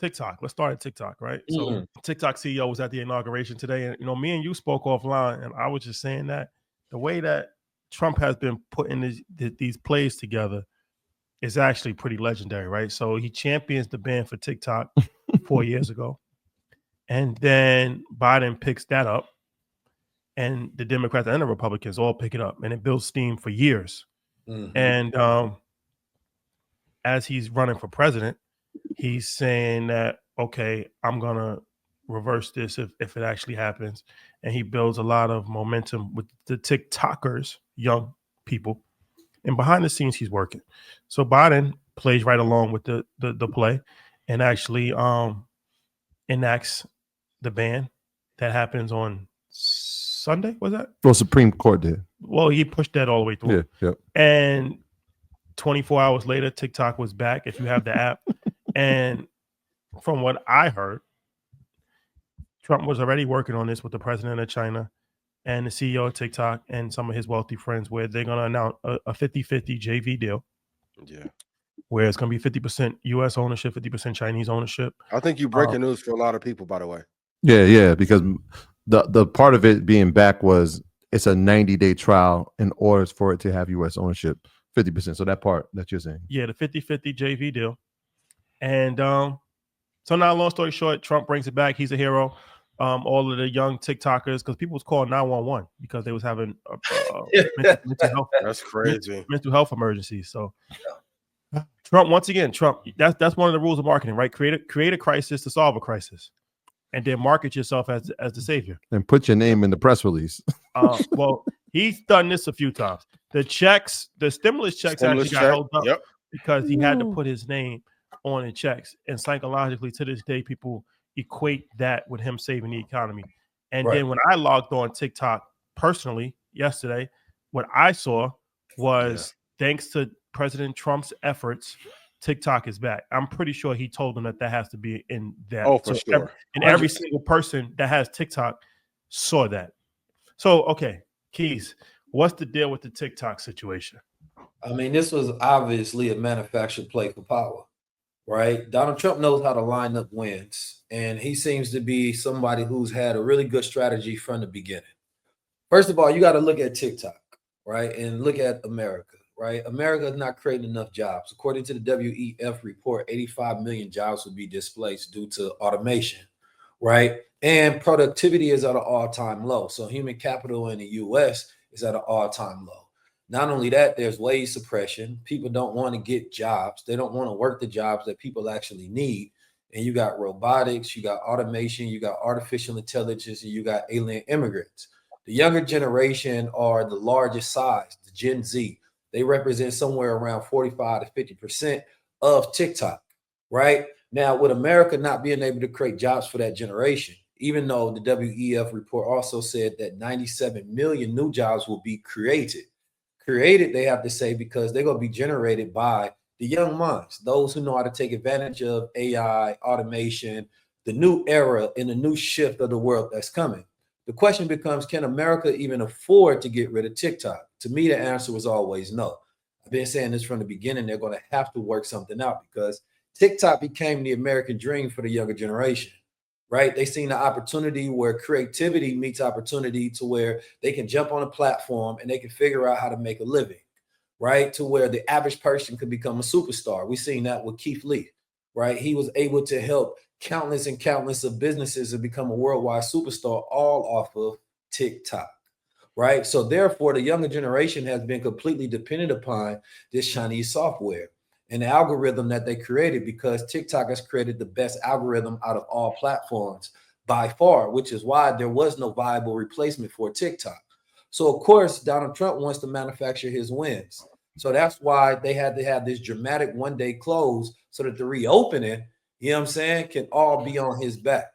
TikTok. Let's start at TikTok, right? Mm. So TikTok CEO was at the inauguration today, and me and you spoke offline, and I was just saying that the way that Trump has been putting these plays together is actually pretty legendary, right? So he champions the ban for TikTok 4 years ago, and then Biden picks that up, and the Democrats and the Republicans all pick it up, and it builds steam for years. Mm-hmm. And as he's running for president, he's saying that, okay, I'm going to reverse this if it actually happens. And he builds a lot of momentum with the TikTokers, young people. And behind the scenes, he's working. So Biden plays right along with the play and actually enacts the ban that happens on Sunday. Was that? Well, Supreme Court did. Well, he pushed that all the way through. Yeah. And 24 hours later, TikTok was back, if you have the app. And from what I heard, Trump was already working on this with the president of China and the CEO of TikTok and some of his wealthy friends, where they're going to announce a 50-50 JV deal. Yeah. Where it's going to be 50% U.S. ownership, 50% Chinese ownership. I think you breaking news for a lot of people, by the way. Yeah, because the part of it being back was it's a 90-day trial in order for it to have U.S. ownership, 50%. So that part that you're saying. Yeah, the 50-50 JV deal. And so now, long story short, Trump brings it back. He's a hero. All of the young TikTokers, because people was calling 911 because they was having mental health. That's crazy. Mental health emergencies. So Trump, once again, that's one of the rules of marketing, right? Create a crisis to solve a crisis, and then market yourself as the savior. And put your name in the press release. Well, he's done this a few times. The stimulus checks actually got held up because he had to put his name on the checks. And psychologically, to this day, people equate that with him saving the economy. And then when I logged on TikTok personally yesterday, what I saw was thanks to President Trump's efforts, TikTok is back. I'm pretty sure he told them that has to be in that. Oh, for sure. And every single person that has TikTok saw that. So, okay, Keys, what's the deal with the TikTok situation? I mean, this was obviously a manufactured play for power, right? Donald Trump knows how to line up wins, and he seems to be somebody who's had a really good strategy from the beginning. First of all, you got to look at TikTok, right? And look at America, right? America is not creating enough jobs. According to the WEF report, 85 million jobs will be displaced due to automation, right? And productivity is at an all-time low. So human capital in the U.S. is at an all-time low. Not only that, there's wage suppression. People don't want to get jobs. They don't want to work the jobs that people actually need. And you got robotics, you got automation, you got artificial intelligence, and you got alien immigrants. The younger generation are the largest size, the Gen Z. They represent somewhere around 45 to 50% of TikTok, right? Now, with America not being able to create jobs for that generation, even though the WEF report also said that 97 million new jobs will be created. Created, they have to say, because they're going to be generated by the young minds, those who know how to take advantage of AI, automation, the new era and the new shift of the world that's coming. The question becomes, can America even afford to get rid of TikTok? To me, the answer was always no. I've been saying this from the beginning. They're going to have to work something out because TikTok became the American dream for the younger generation, right? They seen the opportunity where creativity meets opportunity to where they can jump on a platform and they can figure out how to make a living, right? To where the average person could become a superstar. We've seen that with Keith Lee, right? He was able to help countless and countless of businesses to become a worldwide superstar all off of TikTok, right? So therefore, the younger generation has been completely dependent upon this Chinese software and the algorithm that they created, because TikTok has created the best algorithm out of all platforms by far, which is why there was no viable replacement for TikTok. So of course, Donald Trump wants to manufacture his wins. So that's why they had to have this dramatic one-day close so that the reopening, you know what I'm saying, can all be on his back.